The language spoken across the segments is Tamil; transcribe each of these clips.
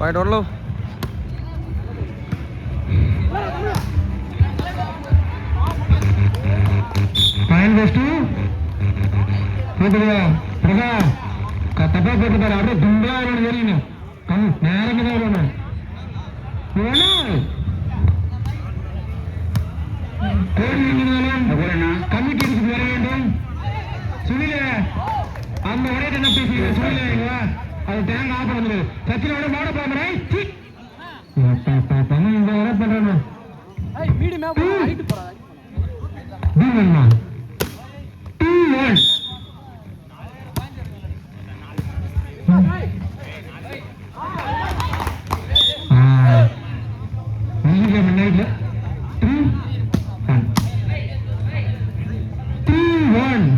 Point on low. Point goes to Pudriya. Praga. Katapa Pudriya. Ada Dumba orang jadi ni. Kamu nara kita orang. Mana? Kau ni mana? Aku mana? Kami kiri sebelah ni. Sunile. Anda orang tu nak pergi sunile ni. அது தேங்க ஆஃப் பண்ணுது சச்சினோட மாட போறே சி அப்பா இந்த வர பண்றேன் ஏய் வீடு மேப் ஹைட் போறா தீவன்னா 2-1 நீங்க முன்னாடி 3-1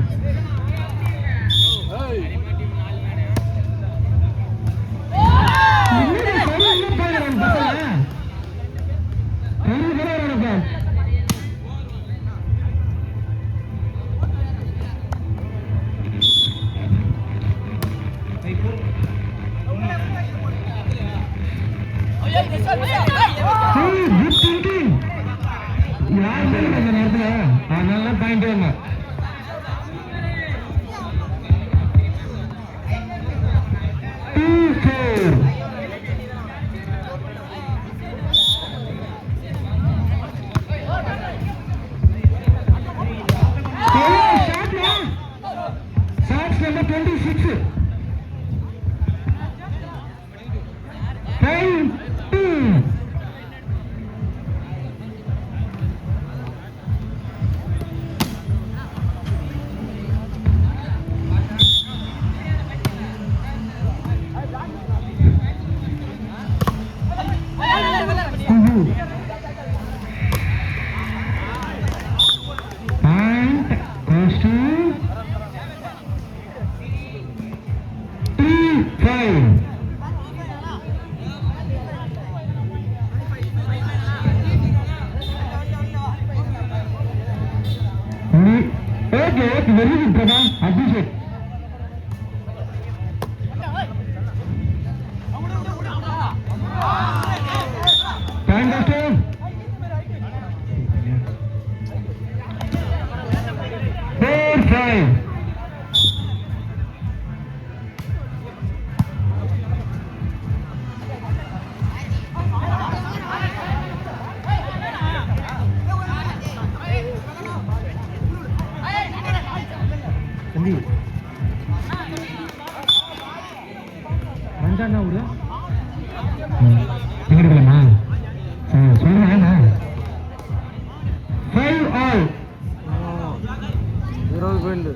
very good brother appreciate time master 4-5 வந்தானா ஊரு எங்கடா சொல்றேன் 5-all 0 point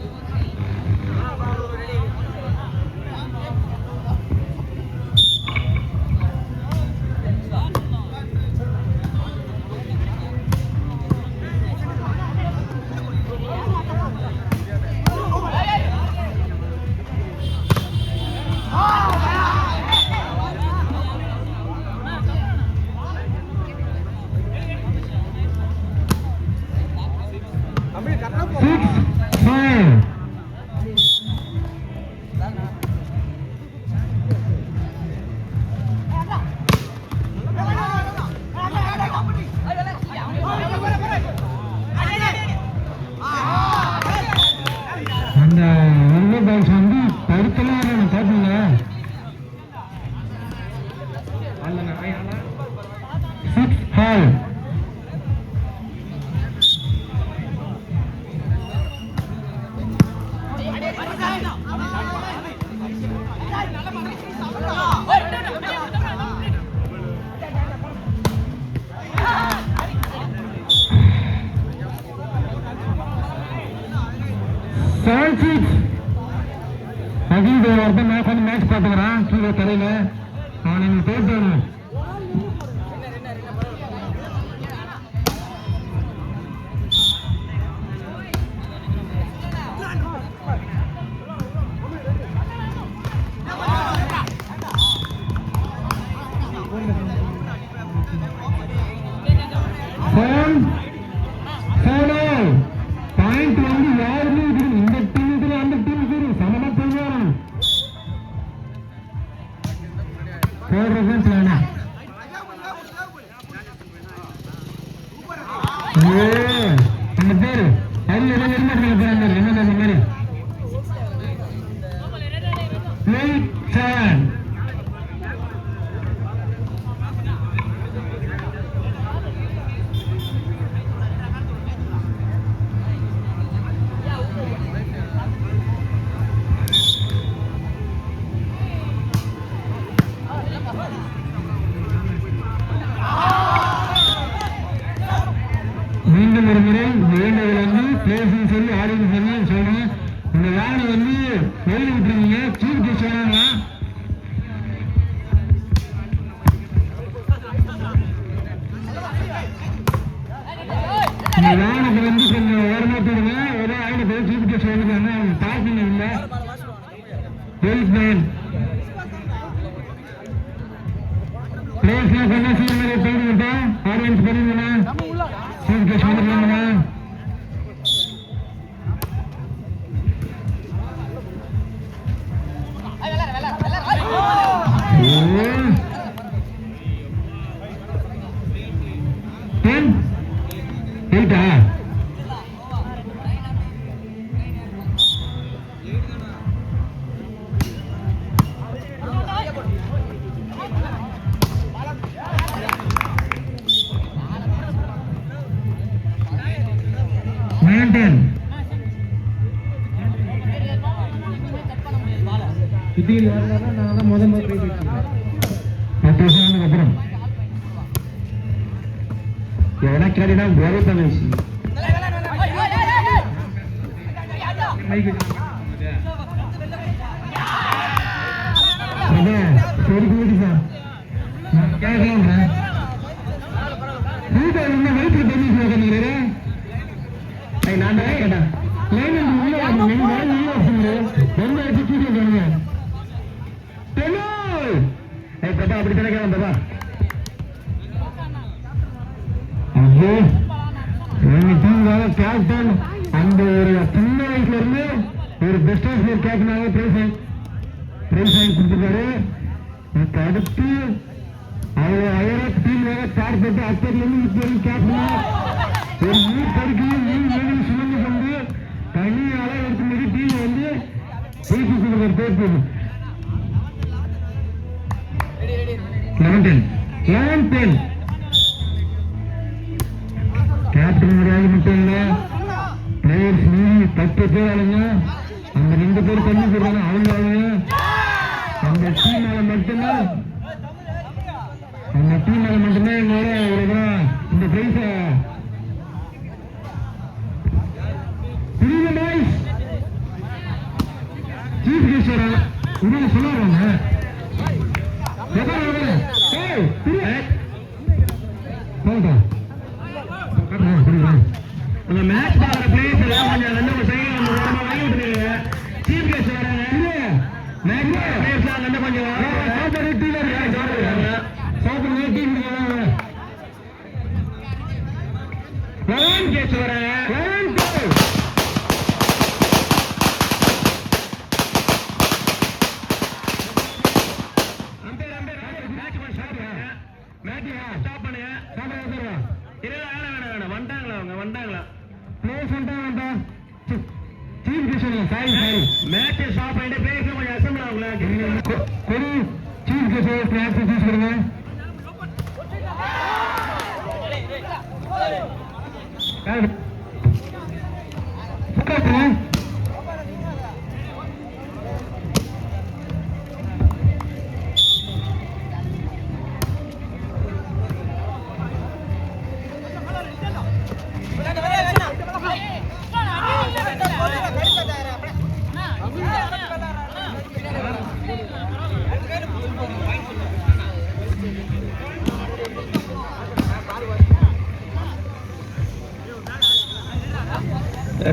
மேட்ச் பாத்துக்கிறான் கீழே தரையில அவன் போட்டு பாயிண்ட் வந்து யாருமே இந்த டீமுக்கு அந்த டீமுக்கு சமமா போயிடும் போடுறதுதான் பிளானா? அந்த பேரு அதுல ஏதோ எரிமாட்டங்கள் போறாங்க. என்னது அந்த மாதிரி மீண்டும் ஒரு முறை வேண்டதில் வந்து பிளேஸும் சரி ஆடியும் சரி சொல்றேன். இந்த வேலை வந்து வெளியே விட்டுருவீங்க. சீஃப் கெஸ்ட் வராங்களா? இந்த வேனுக்கு வந்து கொஞ்சம் ஓரமா போடுங்க. ஒரே ஆயிரம் பேர் சீஃப் கெஸ்ட் வந்துருக்காங்க. அவங்க பார்க்கிங் இல்லை. பிளேஸ்லாம் சொன்னா சீக்கிரம் போயிடுங்கட்டா. ஆடியன்ஸ் போடுங்கண்ணா. சீஃப் கெஸ்ட் வந்துருக்காங்கண்ணா. சுத்தியில் வரலாம். நான் தான் முதல் ட்ரை பண்ணிட்டேன். 10 வருஷத்துக்கு அப்புறம் எவனா கேட்டா ஒரே தான் விஷயம். சரி கூட்டி சார் கேட்கலாம். என்ன வயிற்று பண்ணி கேட்கிறீங்க? நான் தான் கேட்டேன். அப்படி கிடைக்கலாம் பாபா. கேப்டன் அந்த ஒரு சின்ன வயசுல இருந்து ஒரு பெஸ்ட் கேப்டனாக பிரைஸ் வாங்கி கொடுத்துருக்காரு. அடுத்து அவர் டீம்ல ஸ்டார்ட் போட்டு அப்படி இருந்து இப்ப கேப்டனா ஒரு நீர் படுக்கையும் நீர் சுமந்து கொண்டு தனியால இருக்கும்போது டீம் வந்து பேசி கொடுக்குற பேர் 11-10 கேப்டன் முறையாக மட்டும் இல்ல, பிளேயர்ஸ் மீறி 10 பேர் ஆளுங்க. அந்த 2 பேர் பண்ணி கொடுறாங்க. அவங்க அந்த டீமால மட்டும்தான் எங்களோட இந்த பிரைஸ சீஃப் கெஸ்ட் இவங்க சொல்லுவாங்க. அந்த மேட்ச் பாக்குற பிளேயர்ஸ் எல்லாம் கொஞ்சம் வந்து சைடுல வாங்கி விட்டுருங்க. சீஃப் கெஸ்ட் வராங்க. மேட்ச் பிளேயர்ஸ் எல்லாம் வந்து கொஞ்சம் கெஸ்ட் வராங்க.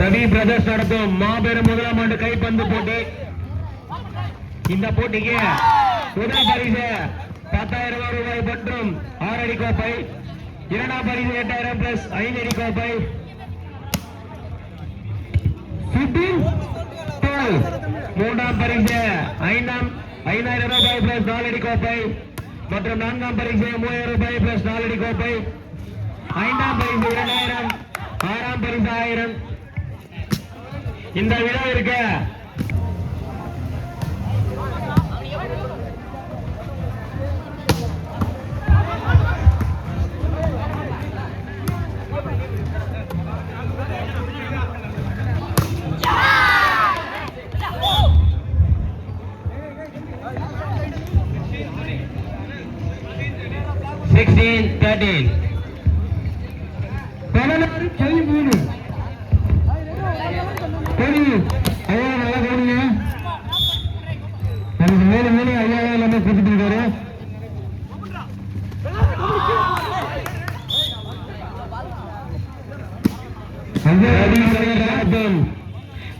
ரவி பிரதர்ஸ் நடத்தும் மாபெரும் முதலாம் ஆண்டு கைப்பந்து போட்டி. இந்த போட்டிக்கு முதல் பரிசு 10,000 ரூபாய் மற்றும் 6 அடி கோப்பை. இரண்டாம் பரிசு 8,000 பிளஸ் 5 அடி கோப்பை. மூன்றாம் பரிசு 5,000 ரூபாய் பிளஸ் 4 அடி கோப்பை. மற்றும் 4ஆம் பரிசு 3000 ரூபாய் பிளஸ் 4 அடி கோப்பை. 5ஆம் பரிசு 2000, 6ஆம் பரிசு 1000. இந்த விழாவிற்கு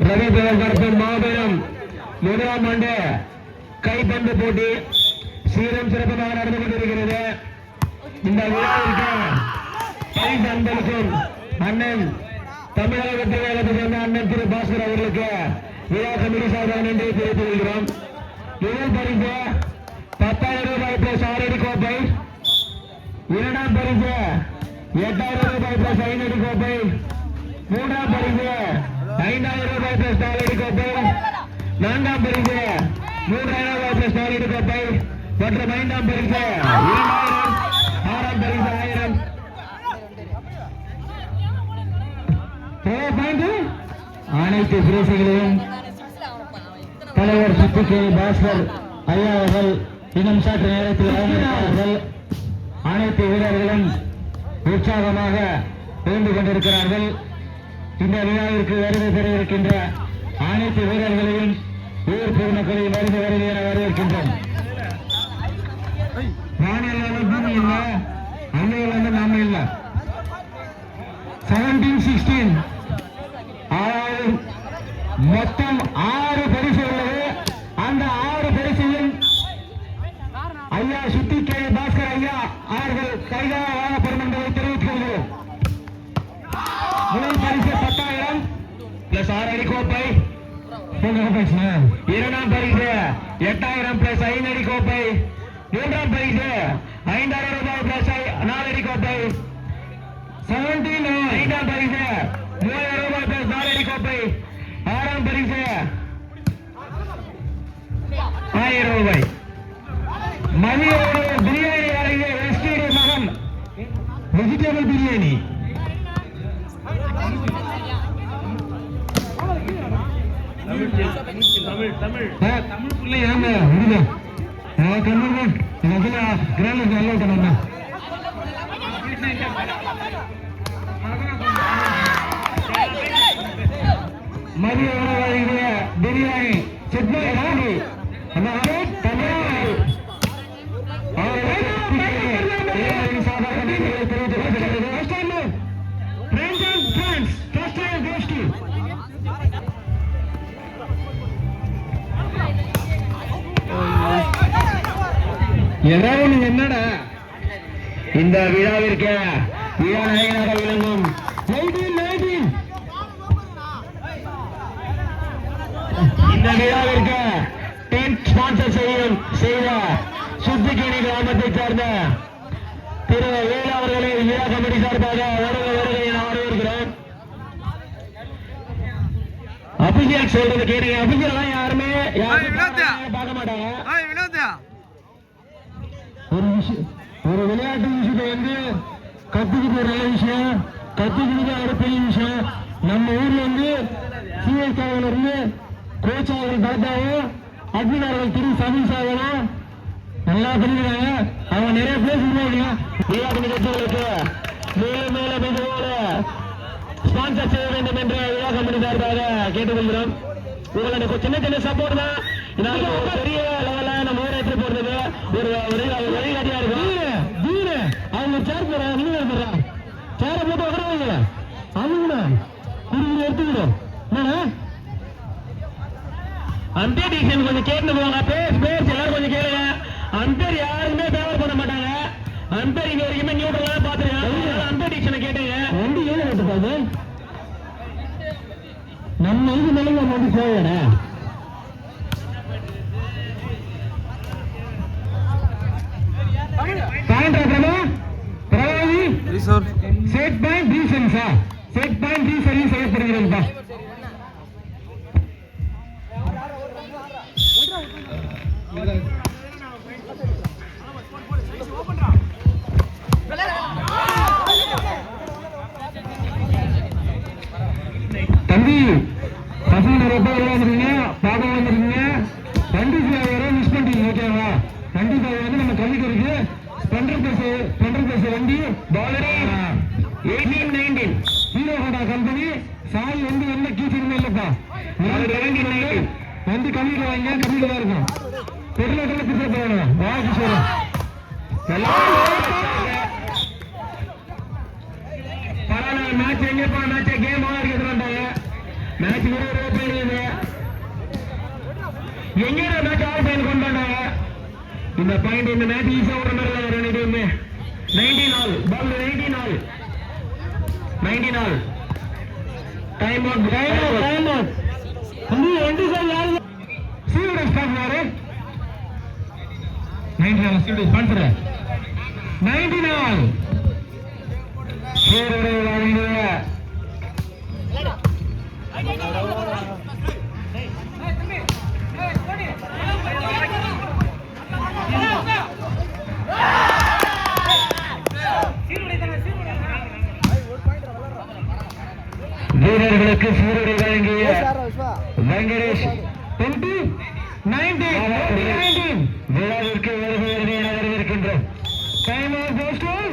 ரவி நடத்தும் மாபெரும் முதலாம் ஆண்டு கைப்பந்து போட்டி சீரம் சிறப்பாக நடந்து கொண்டிருக்கிறது. இந்த விழாவிற்கு பரிசு அன்பளிக்கும் அண்ணன் தமிழக வெற்றி கழகத்தை சேர்ந்த அண்ணன் திரு பாஸ்கர் அவர்களுக்கு விழா கமிட்டி சார்பாக நன்றி தெரிவித்துக் கொள்கிறோம். முதல் பரிசு 10,000 ரூபாய் பிளஸ் 6 அடி கோப்பை. 2ஆம் பரிசு 8,000 ரூபாய் பிளஸ் 5 அடி கோப்பை. 3ஆம் பரிசு 5,000 ரூபாய் பிளஸ் 4 அடி கோப்பை. 4ஆம் பரிசு 3,000 ரூபாய் பிளஸ் 4 அடி கோப்பை மற்றும் 5ஆம் பரிசு 2,000, 6ஆம் பரிசு 1000. அனைத்து பிரேசிகளையும் தலைவர் சுத்திகே பாஸ்கர் ஐயா அவர்கள் இன்னும் சற்று நேரத்தில் வழங்குகிறார்கள். அனைத்து வீரர்களும் உற்சாகமாக இருந்து கொண்டிருக்கிறார்கள். இந்த விழாவிற்கு வருகை பெற இருக்கின்ற அனைத்து வீரர்களையும் ஊர் பொதுமக்களையும் வருகை வருகை என வரவேற்கின்றோம். வானிலை பூமி இல்லை, அன்னையில நாம இல்லை. 17-16 மொத்தம் 6 பரிசு உள்ளது. அந்த 6 பரிசையும் ஐயா சுத்தி கே பாஸ்கர் ஐயா அவர்கள் கைதாக வாழப்படும் என்பதை தெரிவித்துக் கொள்கிறோம். முதல் பரிசு 10,000 பிளஸ் 6 அடி கோப்பை. 2ஆம் பரிசு 8,000 பிளஸ் 5 அடி கோப்பை. 3ஆம் பரிசு 5,000 ரூபாய் பிளஸ் 4 அடி கோப்பை. 5ஆம் பரிசு 3,000 ரூபாய் பிளஸ் 4 அடி கோப்பை. 6ஆம் பரிசு 1000 ரூபாய். மதிய பிரியாணி வழங்கிய வெஸ்டீடு மகன் வெஜிடபிள் பிரியாணி. மதிய உணவு வழங்கிய பிரியாணி சிட்னி என்னடா இந்த விழாவிற்கு விழா நாயகனாக விளங்கும் இந்த விழாவிற்கு டென்ட் ஸ்பான்சர் செய்த சுத்திகேணி கிராமத்தைச் சேர்ந்த திரு வேலு அவர்களை விழா கமிட்டி சார்பாக வருகை என வரவேற்கிறோம். அபிஷேக் சொல்றது கேட்டீங்க. அபிஷேக் யாருமே பார்க்க மாட்டாங்க. ஒரு விளையாட்டு விஷயத்தை வந்து கத்துக்கிட்டு ஒரு நல்ல விஷயம், கத்துக்கிட்டு ஒரு பெரிய விஷயம். நம்ம ஊர்ல வந்து சிஎஸ்காவில இருந்து கோச் அவர்கள் தாத்தாவும் அட்மின் அவர்கள் திரு சமீஷ் அவர்களும் நல்லா பண்ணிக்கிறாங்க. அவங்க நிறைய பேசுகிறாங்க. விளையாட்டு நிகழ்ச்சிகளுக்கு மேலும் மேலும் மிகவும் ஸ்பான்சர் செய்ய வேண்டும் என்று விழா கமிட்டி சார்பாக கேட்டுக்கொள்கிறோம். உங்களுடைய சின்ன சின்ன சப்போர்ட் தான் பெரிய லெவல்ல நம்ம ஊரேற்றி போடுறது ஒரு வழிகாட்டியா இருக்கு. அவங்க சேர் போற நீங்க சேர போட்டு உட்காருவாங்க. அவங்க குறுகிற எடுத்துக்கிடும். என்னன்னா அம்பேர் டிசிஷன் கொஞ்சம் கேட்டு போவாங்க. பேர் எல்லாரும் கொஞ்சம் கேளுங்க. அம்பேர் யாருமே ஃபேவர் பண்ண மாட்டாங்க. அம்பேர் இங்க வரைக்குமே நியூட்ரலா பாத்துருக்காங்க. அம்பேர் டிசிஷனை கேட்டீங்க. வண்டி ஏழு கட்டுப்பாது நம்ம இது மேலே நம்ம வந்து போவேட செட் பாயிண்ட் ரீசர்வீஸா? செட் பாயிண்ட் ரீசர்வீஸ் செய்யப்படுகிறதுப்பா. தம்பி பசங்க நிறைய பேர் வந்துருக்கீங்க, பாடம் வந்துருக்கீங்க, வண்டி வேற மிஸ் பண்றீங்க. ஓகேவா? வண்டி வந்து நம்ம கல்விக்கு இருக்கு. ஸ்பெண்டர் பேச வண்டி பாலரே 18-19 ஹீரோ ஹோண்டா கம்பெனி. சாய் வந்து எந்த கீச்சிருமே இல்லப்பா. வந்து கம்மியில் வாங்க, கம்மியில் தான் இருக்கும். பெருநாட்டில் பிசா போகணும். வாழ்க்கை சொல்றேன் பரவாயில்ல. மேட்ச் எங்கப்பா? மேட்ச் கேம் ஆடுறாங்க. மேட்ச் கூட எங்க மேட்ச் ஆல் டைம் கொண்டு வந்தாங்க. இந்த பாயிண்ட் இந்த மேட்ச் ஈஸியா விடுற மாதிரி ரெண்டு team 19 all ball 19 all 19 all time out time out. வந்து எண்டு சார் யாரு சீரியஸ் ஸ்டார்ட் யாரு 19 all serious sponsor 19 all serious வாங்க. வீரர்களுக்கு சீருடை வழங்கிய வெங்கடேஷ் 20-19 விழாவிற்கு வருகை வரவேற்கின்றோம். Time of postal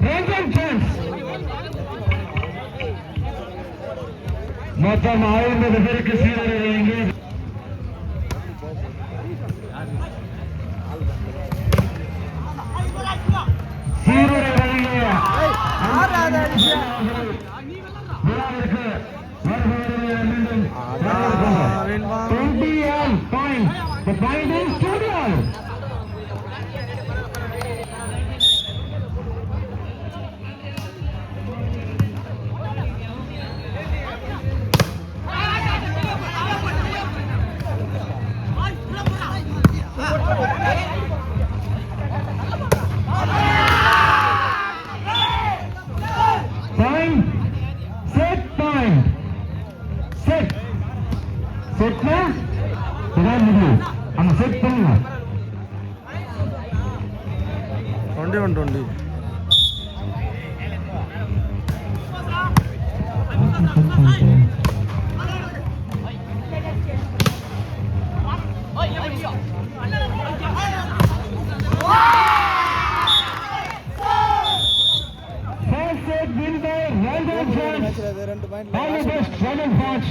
Ranjan chance. மொத்தம் 50 பேருக்கு சீருடை வழங்கி சீருடை வழங்கிய விழாவிற்கு மீண்டும் 20 all point. The point is 20 all. Point. Set point. Set. Setனா இதான் முடியும். அந்த செட் பண்ணுங்க. 21-20. First set win by Random Chance. All the best, Random Chance.